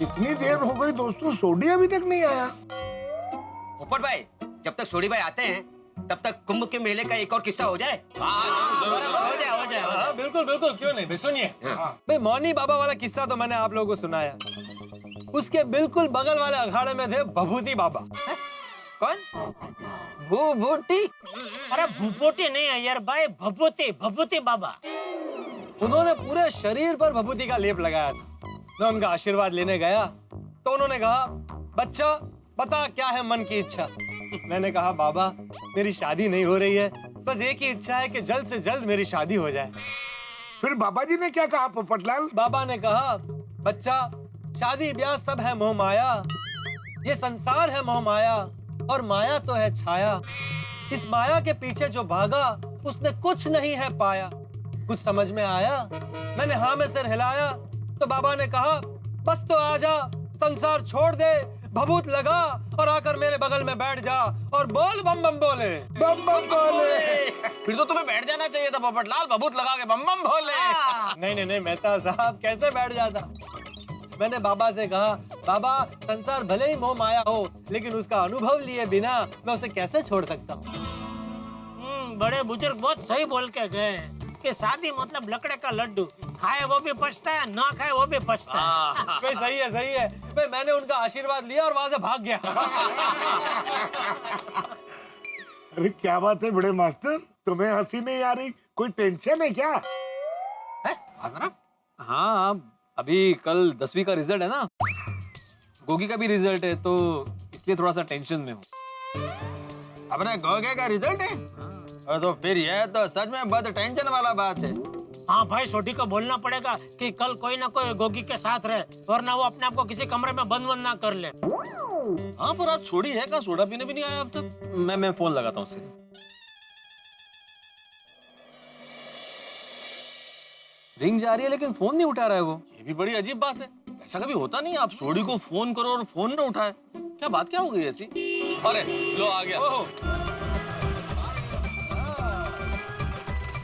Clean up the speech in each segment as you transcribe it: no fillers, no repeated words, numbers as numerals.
इतनी देर हो गई दोस्तों, सोडी अभी तक नहीं आया। पोपट भाई, जब तक सोडी भाई आते हैं तब तक कुंभ के मेले का एक और किस्सा हो जाए। हो जाए। बिल्कुल बिल्कुल, क्यों नहीं। सुनिए भाई, मौनी बाबा वाला किस्सा तो मैंने आप लोगों को सुनाया। उसके बिल्कुल बगल वाले अखाड़े में थे भभूति बाबा। कौन? भूभूति? अरे भूपोटी नहीं है यार भाई, भभूति बाबा। उन्होंने पूरे शरीर पर भभूति का लेप लगाया था। मैं उनका आशीर्वाद लेने गया तो उन्होंने कहा, बच्चा बता क्या है मन की इच्छा। मैंने कहा, बाबा मेरी शादी नहीं हो रही है, बस एक ही इच्छा है कि जल्द से जल्द मेरी शादी हो जाए। फिर बाबा जी ने क्या कहा पोपटलाल? बाबा ने कहा, बच्चा शादी ब्याह सब है मोह माया, ये संसार है मोह माया और माया तो है छाया। इस माया के पीछे जो भागा उसने कुछ नहीं है पाया। कुछ समझ में आया? मैंने हाँ में सिर हिलाया तो बाबा ने कहा, बस तो आजा, संसार छोड़ दे, भभूत लगा और आकर मेरे बगल में बैठ जा और बोल बम बम बोले। बम बम बोले। फिर तो तुम्हें बैठ जाना चाहिए था पोपटलाल, भभूत लगा के बम बम बोले। नहीं मेहता साहब, कैसे बैठ जाता। मैंने बाबा से कहा, बाबा संसार भले ही मोह माया हो लेकिन उसका अनुभव लिए बिना मैं उसे कैसे छोड़ सकता हूँ। बड़े बुजुर्ग बहुत सही बोल के गए कि शादी मतलब लकड़े का लड्डू, खाए वो भी पछता है, ना खाए वो भी पछता है। भाई सही है भाई, मैंने उनका आशीर्वाद लिया और वहां से भाग गया। अरे क्या बात है बड़े मास्टर, तुम्हें हंसी नहीं आ रही? कोई टेंशन है क्या? हाँ, अभी कल 10वीं का रिजल्ट है ना, गोगी का भी रिजल्ट है, तो इसलिए थोड़ा सा टेंशन में हूँ। अपने गोगे का रिजल्ट है? तो फिर यह तो सच में बहुत टेंशन वाला बात है। हाँ भाई, सोडी को बोलना पड़ेगा कि कल कोई ना कोई गोगी के साथ रहे, वरना वो अपने आप को किसी कमरे में बंद ना कर ले। हाँ, पर आज छोड़ी है का सोडा पीने भी नहीं आया अब तक। मैं फोन लगाता हूँ उससे। रिंग जा रही है लेकिन फोन नहीं उठा रहा है वो। ये भी बड़ी अजीब बात है, ऐसा कभी होता नहीं। आप सोडी को फोन करो और फोन ना उठाए, क्या बात क्या हो गई ऐसी? अरे लो आ गया।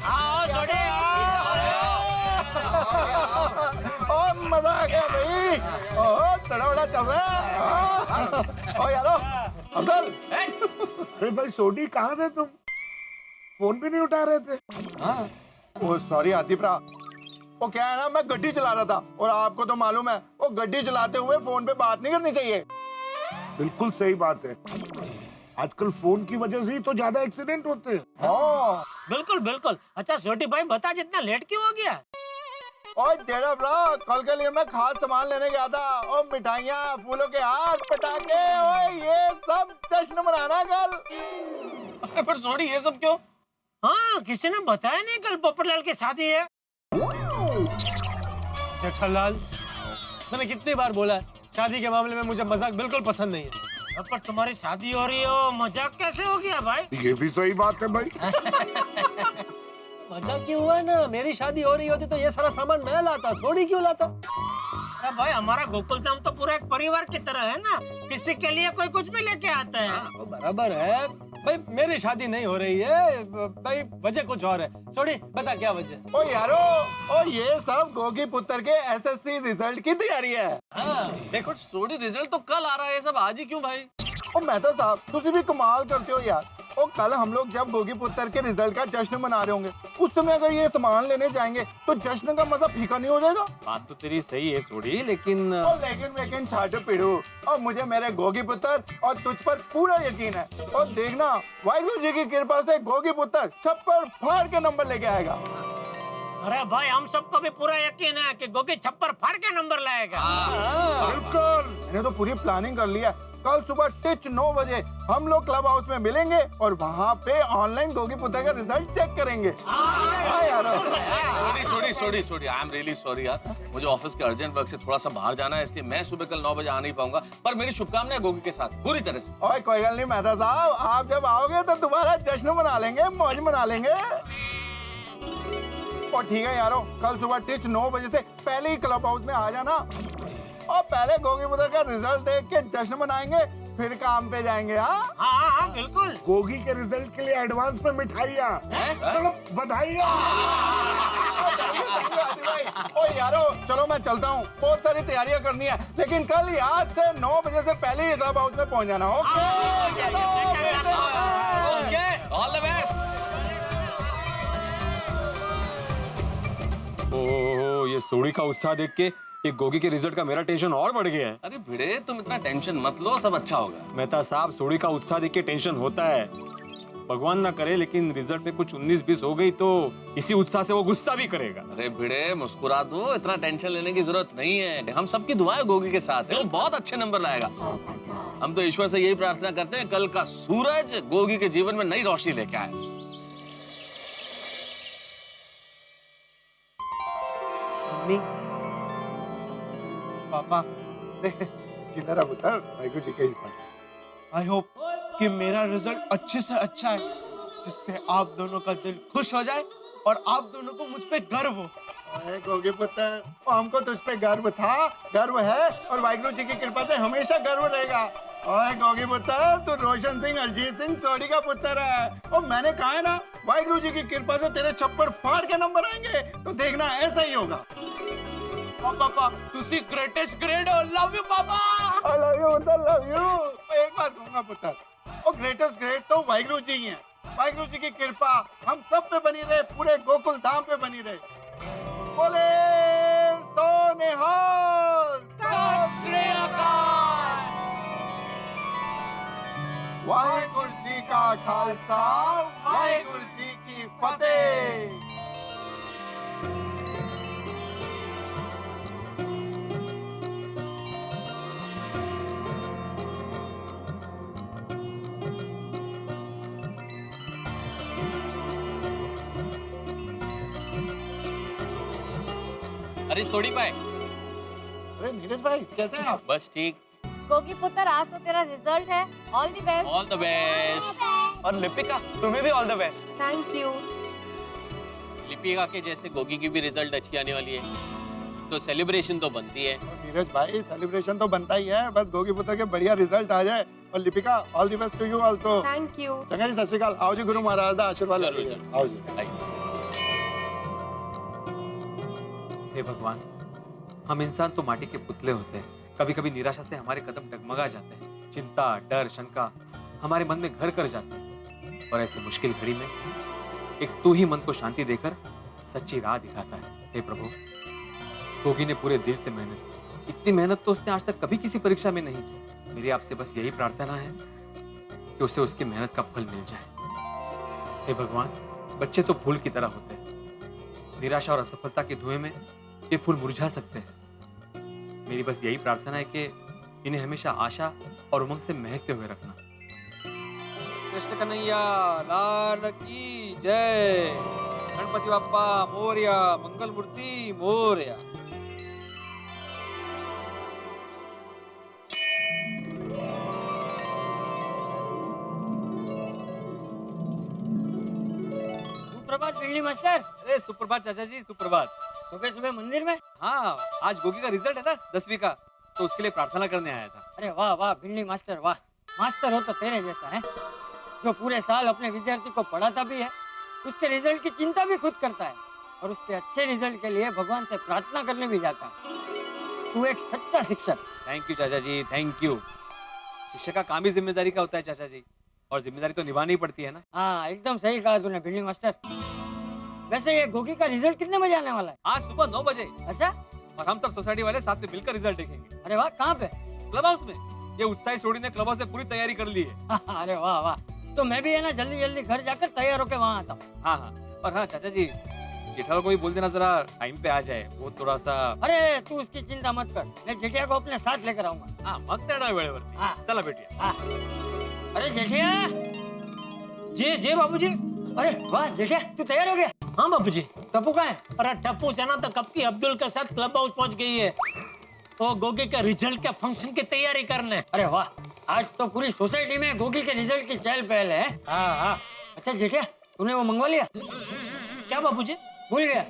आओ सोडी, मजा आ गया भाई। तड़ा बड़ा चल रहा है। ओ यारो अब्दुल, अरे भाई सोडी कहाँ थे तुम? फोन भी नहीं उठा रहे थे। ओ सॉरी आतिफ रा, वो क्या है ना, मैं गड्डी चला रहा था और आपको तो मालूम है वो गड्डी चलाते हुए फोन पे बात नहीं करनी चाहिए। बिल्कुल सही बात है, आजकल फोन की वजह से ही तो ज्यादा एक्सीडेंट होते हैं। बिल्कुल। अच्छा सोडी भाई बता, जितना लेट क्यों हो गया? ओए तेरा ब्रा, कल के लिए मैं खास सामान लेने गया था। और मिठाइयाँ, फूलों के हार, पटाखे, ओए ये सब जश्न मनाना कल। पर सोडी ये सब क्यों? हाँ, किसी ने बताया नहीं कल पोपटलाल की शादी है। जेठालाल, मैंने कितनी बार बोला है, शादी के मामले में मुझे मजाक बिल्कुल पसंद नहीं है। पर तुम्हारी शादी हो रही हो, मजाक कैसे हो गया भाई? ये भी सही बात है भाई। मजाक क्यों हुआ ना, मेरी शादी हो रही होती तो ये सारा सामान मैं लाता, सोडी क्यों लाता? अरे भाई, हमारा गोकुल धाम तो पूरा एक परिवार की तरह है ना, किसी के लिए कोई कुछ भी लेके आता है। वो बराबर है भाई, मेरी शादी नहीं हो रही है भाई, वजह कुछ और है। सोडी बता क्या वजह? ओ यारो, ओ ये सब गोगी पुत्र के एसएससी रिजल्ट की तैयारी है। हाँ, देखो सोडी रिजल्ट तो कल आ रहा है, ये सब आज ही क्यों भाई? ओ मेहता साहब, तुसी भी कमाल करते हो यार। ओ कल हम लोग जब गोगी पुत्र के रिजल्ट का जश्न मना रहे होंगे, उस समय अगर ये सामान लेने जाएंगे तो जश्न का मजा फीका नहीं हो जाएगा? बात तो तेरी सही है सोडी, लेकिन लेकिन छाटो पीड़ू, और मुझे मेरे गोगी पुत्र और तुझ पर पूरा यकीन है। और देखना, वाहिगुरु जी की कृपा से गोगी पुत्र छप्पर फाड़ के नंबर लेके आएगा। अरे भाई, हम सबको भी पूरा यकीन है कि गोगी छप्पर फाड़ के नंबर लाएगा। बिल्कुल, मैंने तो पूरी प्लानिंग कर लिया। कल सुबह टिच 9 बजे हम लोग क्लब हाउस में मिलेंगे और वहाँ पे ऑनलाइन गोगी पुत्र का रिजल्ट चेक करेंगे। हाँ यार। सोडी आई एम रियली सॉरी यार, मुझे ऑफिस के अर्जेंट वर्क से थोड़ा सा बाहर जाना है, इसलिए मैं सुबह कल 9 बजे आ नहीं पाऊंगा। पर मेरी शुभकामनाएं गोगी के साथ पूरी तरह से। ओए कोई गल नहीं मेहता साहब, आप जब आओगे तो दोबारा जश्न मना लेंगे, मौज मना लेंगे। और ठीक है यारो, कल सुबह टिच 9 बजे से पहले ही क्लब हाउस में आ जाना और पहले गोगी पुत्र का रिजल्ट देख के जश्न मनाएंगे, फिर काम पे जाएंगे। हाँ हाँ, बिल्कुल। गोगी के रिजल्ट के लिए एडवांस में मिठाइयाँ, मतलब बधाइयाँ। ओ यारो चलो मैं चलता हूँ, बहुत सारी तैयारियां करनी है, लेकिन कल याद से 9 बजे से पहले ही क्लब हाउस में पहुंच जाना। Okay all the best. Oh, ये सोडी का उत्साह देख के ये गोगी के रिजल्ट का मेरा टेंशन और बढ़ गया है। अरे भिड़े तुम इतना टेंशन मत लो, सब अच्छा होगा। मेहता साहब, सोडी का उत्साह देख के टेंशन होता है, भगवान ना करे, लेकिन रिजल्ट में कुछ 19-20 हो गई तो इसी उत्साह से वो गुस्सा भी करेगा। अरे भिड़े मुस्कुरा दो, इतना टेंशन लेने की जरूरत नहीं है। हम सबकी दुआएं गोगी के साथ है, वो बहुत अच्छे नंबर लाएगा। हम तो ईश्वर से यही प्रार्थना करते हैं कल का सूरज गोगी के जीवन में नई रोशनी लेके आए। पापा, किधर है पुत्र? वाहिगुरु जी के ही पर। आई होप कि मेरा रिजल्ट अच्छे से अच्छा है, जिससे आप दोनों का दिल खुश हो जाए और आप दोनों को मुझ पे गर्व हो। अरे गोगी पुत्र, हमको तुझ पे गर्व था, गर्व है और वाहिगुरु जी की कृपा से हमेशा गर्व रहेगा। ओए गोगी पुत्र, तू रोशन सिंह अरिजीत सिंह सोडी का पुत्र है। और मैंने कहा है ना, वाहिगुरु जी की कृपा से तेरे छप्पर फाड़ के नंबर आएंगे, तो देखना ऐसा ही होगा। पापा, तुसी ग्रेटेस्ट ग्रेड हो, लव यू पापा। I love you, पुत्र, love you। एक बात कहूंगा पुत्र, और ग्रेटेस्ट ग्रेट तो वाहिगुरु जी ही हैं। वाहिगुरु जी की कृपा हम सब पे बनी रहे, पूरे गोकुल धाम पे बनी रहे। बोले सो निहाल, सत श्री अकाल। वाहिगुरु जी का खालसा, वाहिगुरु जी की फतेह। अरे सोडी भाई, अरे नीरज भाई, कैसे हैं आप? बस ठीक। गोगी पुत्र, आज तो तेरा रिजल्ट है। All the best. All the best. और लिपिका, तुम्हें भी all the best. Thank you. Lipika के जैसे गोगी की भी रिजल्ट अच्छी आने वाली है, तो सेलिब्रेशन तो बनती है। नीरज भाई, सेलिब्रेशन तो बनता ही है, बस गोगी पुत्र के बढ़िया रिजल्ट आ जाए। और Lipika, all the best to you also. Thank you. चंगा जी, सत श्री अकाल। आओ जी, गुरु महाराज का आशीर्वाद ले लीजिए। आओ जी। हे भगवान, हम इंसान तो माटी के पुतले होते हैं, कभी कभी निराशा से हमारे कदम डगमगा जाते हैं, चिंता, डर, शंका हमारे मन में घर कर जाते हैं, और ऐसे मुश्किल घड़ी में एक तू ही मन को शांति देकर सच्ची राह दिखाता है। हे प्रभु, गोगी ने पूरे दिल से मेहनत की, इतनी मेहनत तो उसने आज तक कभी किसी परीक्षा में नहीं की। मेरी आपसे बस यही प्रार्थना है कि उसे उसकी मेहनत का फल मिल जाए। हे भगवान, बच्चे तो फूल की तरह होते हैं, निराशा और असफलता के धुएं में ये फूल मुरझा सकते हैं। मेरी बस यही प्रार्थना है कि इन्हें हमेशा आशा और उमंग से महकते हुए रखना। कृष्ण कन्हैया लाल की जय। गणपति बाप्पा मोरया, मंगल मूर्ति मोरया। सुप्रभात बिल्ली मास्टर। अरे सुप्रभात चाचा जी, सुप्रभात। सुबह सुबह मंदिर में? हाँ, आज गोगी का रिजल्ट है ना 10वीं का, तो उसके लिए प्रार्थना करने आया था। अरे वाह वाह बिल्ली मास्टर, वाह। मास्टर हो तो तेरे जैसा है, जो पूरे साल अपने विद्यार्थी को पढ़ाता भी है, उसके रिजल्ट की चिंता भी खुद करता है, और उसके अच्छे रिजल्ट के लिए भगवान से प्रार्थना करने भी जाता है। तू एक सच्चा शिक्षक। थैंक यू चाचा जी, थैंक यू। शिक्षक का काम ही जिम्मेदारी का होता है चाचा जी, और जिम्मेदारी तो निभानी ही पड़ती है ना। हाँ, एकदम सही कहा तूने बिल्ली मास्टर। वैसे ये गोगी का रिजल्ट कितने बजे आने वाला है? आज सुबह 9 बजे, अच्छा, और हम सब सोसाइटी वाले साथ में मिलकर रिजल्ट देखेंगे। अरे वाह, कहाँ पे? क्लब हाउस में। ये उत्साही सोडी ने क्लब हाउस से पूरी तैयारी कर ली है। अरे वाह वाह, तो मैं भी है ना जल्दी जल्दी घर जाकर तैयार होकर वहाँ आता हूँ। हाँ हाँ, और हाँ चाचा जी, जेठालाल को भी बोल देना जरा टाइम पे आ जाए, वो थोड़ा सा। अरे तू उसकी चिंता मत कर, मैं जेठिया को अपने साथ लेकर आऊंगा। हाँ, मग तेडा वेळेवरती। हाँ। चला बेटिया। हाँ। अरे जेठिया। जी जी बाबूजी। अरे वाह जेठिया, तू तैयार हो गया? हाँ बाबूजी। टप्पू कहाँ है? अरे टप्पू से ना तो कब की अब्दुल के साथ क्लब हाउस पहुंच गई है, तो गोगी के रिजल्ट के फंक्शन की तैयारी करने। अरे वाह, आज तो पूरी सोसाइटी में गोगी के रिजल्ट की चहल पहल है। हाँ हाँ। अच्छा जेठिया, तूने वो मंगवा लिया? क्या बाबूजी? भूल गया?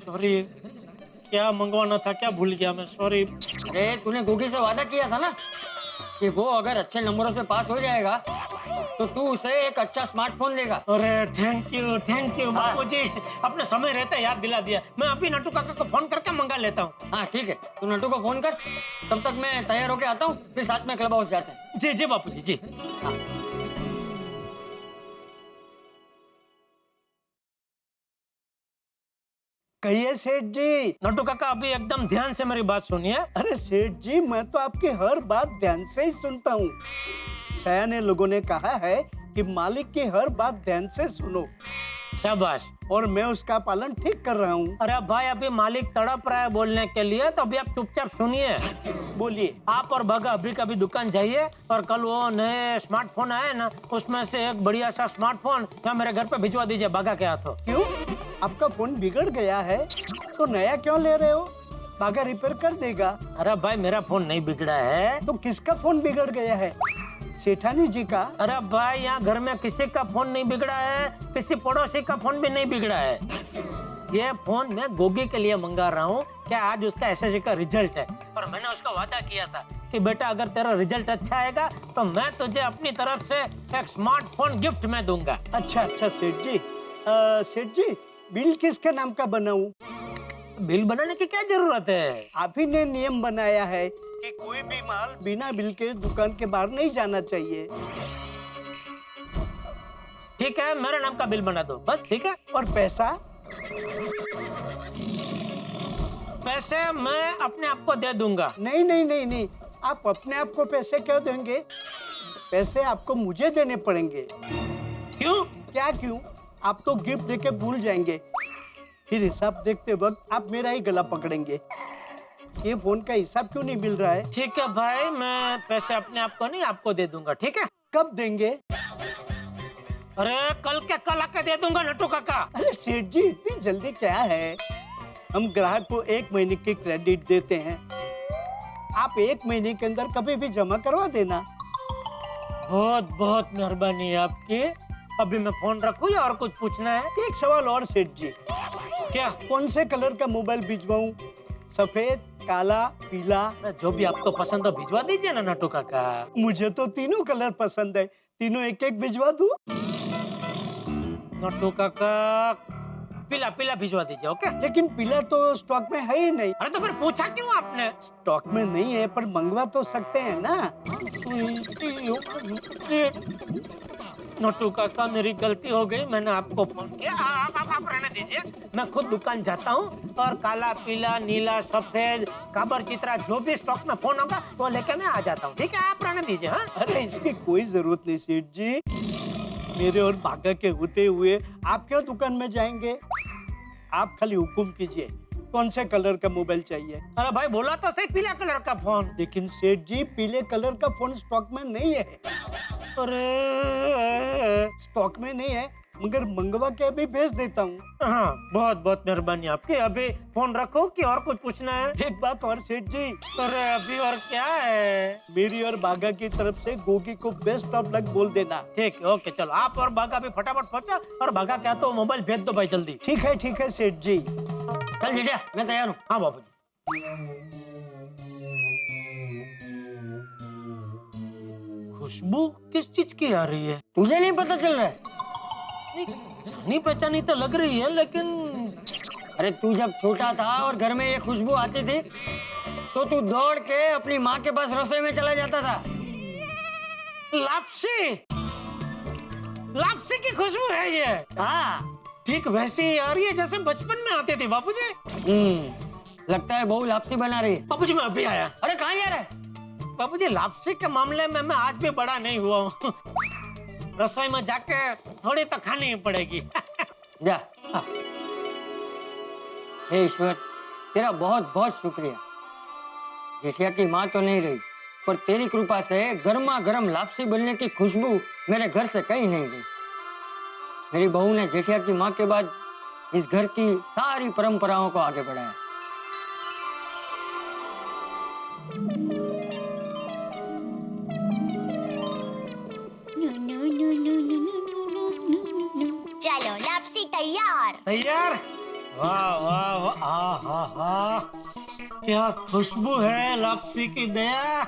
सॉरी, क्या मंगवाना था, क्या भूल गया मैं, सॉरी। अरे तूने गोगी से वादा किया था ना कि वो अगर अच्छे नंबरों से पास हो जाएगा तो तू उसे एक अच्छा स्मार्टफोन देगा। अरे थैंक यू बापूजी, अपने समय रहते याद दिला दिया। मैं अभी नटू काका को फोन करके मंगा लेता हूँ। हाँ ठीक है, तू नटू को फोन कर, तब तक मैं तैयार होके आता हूँ, फिर साथ में क्लब हाउस जाते हैं। जी जी बापूजी जी। कहिए सेठ जी। नटू काका अभी एकदम ध्यान से मेरी बात सुनिए। अरे सेठ जी, मैं तो आपकी हर बात ध्यान से ही सुनता हूँ। सयाने लोगों ने कहा है कि मालिक की हर बात ध्यान से सुनो, शाबाश। और मैं उसका पालन ठीक कर रहा हूँ। अरे भाई अभी मालिक तड़प रहा है बोलने के लिए, तो अभी आप चुपचाप सुनिए। बोलिए। आप और भागा अभी कभी दुकान जाइए और कल वो नए स्मार्टफोन आए ना, उसमें से एक बढ़िया सा स्मार्टफोन यहाँ मेरे घर पे भिजवा दीजिए भागा के हाथों। क्यों? आपका फोन बिगड़ गया है तो नया क्यों ले रहे हो? भागा रिपेयर कर देगा। अरे भाई मेरा फोन नहीं बिगड़ा है। तो किसका फोन बिगड़ गया है? सेठानी जी का? अरे भाई यहाँ घर में किसी का फोन नहीं बिगड़ा है, किसी पड़ोसी का फोन भी नहीं बिगड़ा है। ये फोन मैं गोगी के लिए मंगा रहा हूँ। क्या आज उसका एसएससी का रिजल्ट है और मैंने उसका वादा किया था कि बेटा अगर तेरा रिजल्ट अच्छा आएगा तो मैं तुझे अपनी तरफ से एक स्मार्टफोन गिफ्ट में दूंगा। अच्छा सेठ जी। सेठ जी, बिल किसके नाम का बनाऊं? बिल बनाने की क्या जरूरत है? आप ही ने नियम बनाया है कि कोई भी माल बिना बिल के दुकान के बाहर नहीं जाना चाहिए। ठीक है, मेरे नाम का बिल बना दो बस। ठीक है। और पैसा? पैसे मैं अपने आप को दे दूंगा। नहीं, आप अपने आप को पैसे क्यों देंगे? पैसे आपको मुझे देने पड़ेंगे। क्यों? क्या क्यों? आप तो गिफ्ट देके भूल जाएंगे, फिर हिसाब देखते वक्त आप मेरा ही गला पकड़ेंगे। ये फोन का हिसाब क्यों नहीं मिल रहा है? ठीक है भाई, मैं पैसे अपने आप को नहीं आपको दे दूंगा। ठीक है। कब देंगे? अरे कल के कल आके दे दूंगा नटू काका। अरे सेठ जी, इतनी जल्दी क्या है? हम ग्राहक को 1 महीने की क्रेडिट देते हैं, आप 1 महीने के अंदर कभी भी जमा करवा देना। बहुत बहुत मेहरबानी है आपकी। अभी मैं फोन रखूं या और कुछ पूछना है? एक सवाल और सेठ जी। क्या? कौन से कलर का मोबाइल भिजवाऊं? सफेद, काला, पीला? जो भी आपको पसंद हो भिजवा दीजिए ना नटू काका। मुझे तो तीनों कलर पसंद है, तीनों एक भिजवा दूं? नटू काका पीला भिजवा दीजिए। ओके। लेकिन पीला तो स्टॉक में है ही नहीं। अरे तो फिर पूछा क्यों आपने? स्टॉक में नहीं है पर मंगवा तो सकते हैं ना। नटू काका मेरी गलती हो गई, मैंने आपको फोन किया। आप रहने दीजिए, मैं खुद दुकान जाता हूँ और काला, पीला, नीला, सफेद, काबर चित्रा जो भी स्टॉक में फोन होगा वो लेके मैं आ जाता हूँ। ठीक है, आप रहने दीजिए। हाँ? अरे इसकी कोई जरूरत नहीं सेठ जी, मेरे और भागा के होते हुए आप क्यों दुकान में जाएंगे? आप खाली हुक्म कीजिए, कौन से कलर का मोबाइल चाहिए? अरे भाई बोला तो सही पीला कलर का फोन। लेकिन सेठ जी, पीले कलर का फोन स्टॉक में नहीं है। अरे स्टॉक में नहीं है मगर मंगवा के अभी भेज देता हूँ। हाँ, बहुत बहुत मेहरबानी आपकी। अभी फोन रखो कि और कुछ पूछना है? एक बात और सेठ जी। अरे अभी और क्या है? मेरी और बागा की तरफ से गोगी को बेस्ट ऑफ लक बोल देना। ठीक है, ओके चलो। आप और बागा भी फटाफट पहुंचो और बागा क्या तो मोबाइल भेज दो भाई जल्दी। ठीक है सेठ जी। चल जीजा, मैं तैयार हूँ। हाँ बाबू जी। खुशबू किस चीज की आ रही है? तुझे नहीं पता चल रहा है? जानी पहचानी तो लग रही है लेकिन। अरे तू जब छोटा था और घर में ये खुशबू आती थी तो तू दौड़ के अपनी माँ के पास रसोई में चला जाता था। लापसी की खुशबू है ये। हाँ, ठीक वैसी ही आ रही है जैसे बचपन में आती थी बापूजी। लगता है बहू लापसी बना रही है। बापूजी मैं अभी आया। अरे कहाँ जा रहा है? बापूजी लापसी के मामले में मैं आज भी बड़ा नहीं हुआ हूँ। रसोई में जाके थोड़ी तो खानी ही पड़ेगी। जा। हे ईश्वर, तेरा बहुत बहुत शुक्रिया। जेठिया की माँ तो नहीं रही पर तेरी कृपा से गर्मा गर्म लापसी बनने की खुशबू मेरे घर से कहीं नहीं गई। मेरी बहू ने जेठिया की माँ के बाद इस घर की सारी परंपराओं को आगे बढ़ाया। चलो लापसी तैयार। तैयार? वाह वाह वाह, आहा, क्या खुशबू है लापसी की। दया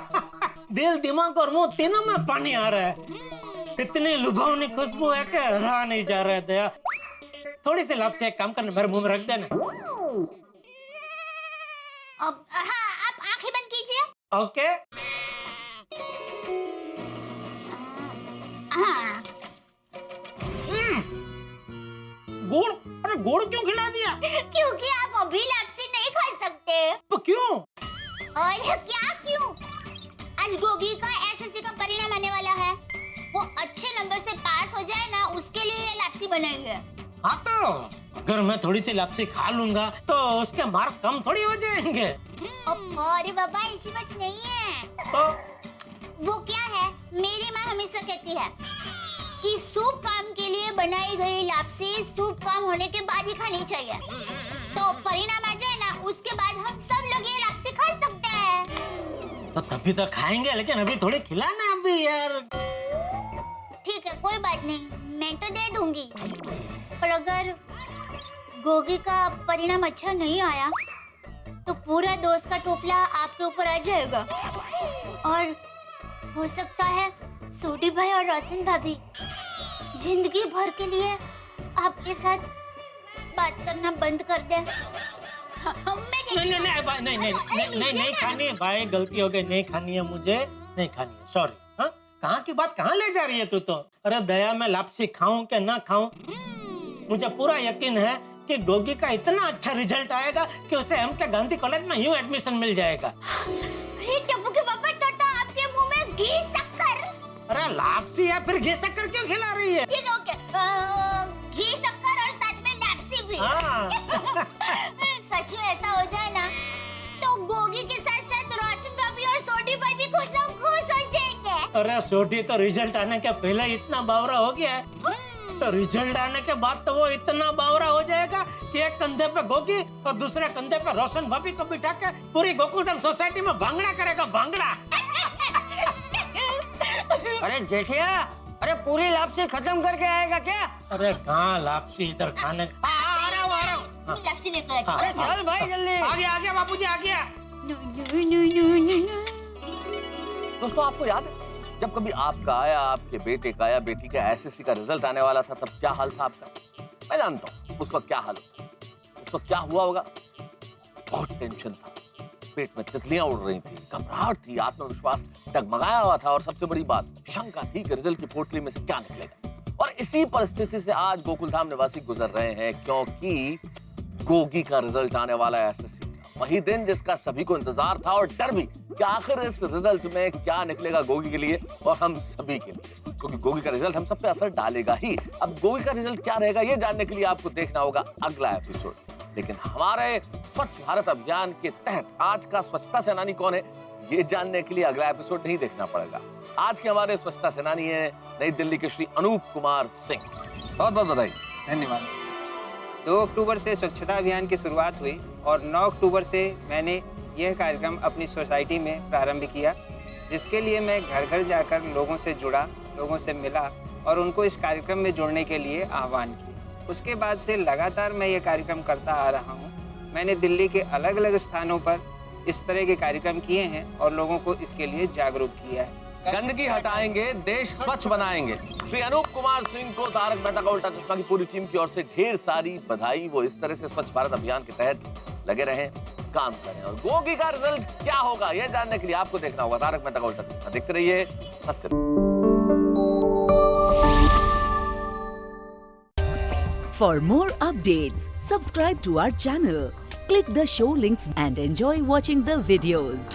दिल, दिमाग और मुंह तीनों में पानी आ रहा है। इतनी लुभावनी खुशबू है कि रहा नहीं जा रहा है दया। थोड़ी सी लापसी एक काम करना, मेरे मुंह में रख देना। अब हाँ, आप आंखें बंद कीजिए। ओके। हाँ, गुड़? अरे गुड़ क्यों खिला दिया? क्योंकि आप अभी लापसी नहीं खा सकते। तो क्यों? और क्या क्यों? आज गोगी का एसएससी का परिणाम आने वाला है। वो अच्छे नंबर से पास हो जाए ना, उसके लिए ये लापसी बनाएंगे। हाँ तो अगर मैं थोड़ी सी लापसी खा लूंगा तो उसके मार्क कम थोड़ी हो जाएंगे। अरे बाबा, ऐसी बात नहीं है। तो वो क्या है, मेरी माँ हमेशा कहती है कि शुभ काम के लिए बनाई गई लापसी शुभ काम होने के बाद ही खानी चाहिए। तो परिणाम आ जाए ना, उसके बाद हम सब लोग ये लापसी खा सकते हैं। तो तभी तो खाएंगे, लेकिन अभी थोड़ी खिलाना अभी यार। ठीक है, कोई बात नहीं, मैं तो दे दूंगी। पर अगर गोगी का परिणाम अच्छा नहीं आया तो पूरा दोस्त का टोपला आपके ऊपर आ जाएगा। और हो सकता है सोडी भाई और रोशन भाभी जिंदगी भर के लिए आपके साथ बात करना बंद कर दे। नहीं खानी है भाई, गलती हो गई, नहीं खानी है मुझे, नहीं खानी है, सॉरी। हाँ, कहाँ की बात कहाँ ले जा रही है तू तो? अरे दया, मैं लापसी खाऊं कि ना खाऊं, मुझे पूरा यकीन है कि गोगी का इतना अच्छा रिजल्ट आएगा कि उसे एमके गांधी कॉलेज में यूं एडमिशन मिल जाएगा। टप्पू के पापा, तो आपके मुंह में घी शक्कर। अरे लापसी है, फिर घी शक्कर क्यों खिला रही है? ठीक है, ओके, घी शक्कर और साथ में लापसी भी। हाँ। सच में ऐसा हो जाए ना तो गोगी के साथ साथ रोशन भाभी और सोडी भाई भी खुश हो जाएंगे। अरे सोडी तो रिजल्ट आने के पहले इतना बावरा हो गया है, तो रिजल्ट आने के बाद तो वो इतना बावरा हो जाएगा कि एक कंधे पे गोगी और दूसरे कंधे पे रोशन भाभी को बिठा के पूरी गोकुलधाम सोसाइटी में भांगड़ा करेगा, भांगड़ा। अरे जेठिया, अरे पूरी लापसी खत्म करके आएगा क्या? अरे कहाँ लापसी, इधर खाने। लापसी लेकर आती हूँ। अरे चल भाई जल्दी। आ गया बापूजी, आ गया। दोस्तों, आपको याद है जब कभी आपका या आपके बेटे का या बेटी का एसएससी का रिजल्ट आने वाला था, तब क्या हाल था आपका? मैं जानता हूँ उस वक्त क्या हाल होगा। उस वक्त क्या हुआ होगा? बहुत टेंशन था, पेट में तितलियां उड़ रही थी, घबराहट थी, आत्मविश्वास डगमगाया हुआ था, और सबसे बड़ी बात शंका थी कि रिजल्ट की पोटली में से क्या निकलेगा। और इसी परिस्थिति से आज गोकुलधाम निवासी गुजर रहे हैं, क्योंकि गोगी का रिजल्ट आने वाला है एसएससी का। वही दिन जिसका सभी को इंतजार था और डर भी कि आखिर इस रिजल्ट में क्या निकलेगा गोगी के लिए और हम सभी के लिए, क्योंकि गोगी का रिजल्ट हम सब पे असर डालेगा ही। अब गोगी का रिजल्ट क्या रहेगा, ये जानने के लिए आपको देखना होगा अगला एपिसोड। लेकिन हमारे स्वच्छ भारत अभियान के तहत आज का स्वच्छता सेनानी कौन है, ये जानने के लिए अगला एपिसोड नहीं देखना पड़ेगा। आज के हमारे स्वच्छता सेनानी है नई दिल्ली के श्री अनूप कुमार सिंह। बहुत बहुत बधाई। धन्यवाद। 2 अक्टूबर से स्वच्छता अभियान की शुरुआत हुई और 9 अक्टूबर से मैंने यह कार्यक्रम अपनी सोसाइटी में प्रारंभ किया, जिसके लिए मैं घर घर जाकर लोगों से जुड़ा, लोगों से मिला और उनको इस कार्यक्रम में जुड़ने के लिए आह्वान किया। उसके बाद से लगातार मैं ये कार्यक्रम करता आ रहा हूँ। मैंने दिल्ली के अलग अलग स्थानों पर इस तरह के कार्यक्रम किए हैं और लोगों को इसके लिए जागरूक किया है। गंदगी हटाएंगे, देश स्वच्छ बनाएंगे। श्री अनूप कुमार सिंह को तारक मेहता का उल्टा चश्मा की पूरी टीम की ओर से ढेर सारी बधाई। वो इस तरह से स्वच्छ भारत अभियान के तहत लगे रहें, काम करें। और गोगी का रिजल्ट क्या होगा, यह जानने के लिए आपको देखना होगा तारक मेहता का उल्टा चश्मा। देखते रहिए, हंसते रहिए। For more updates, subscribe to our channel, click the show links and enjoy watching the videos.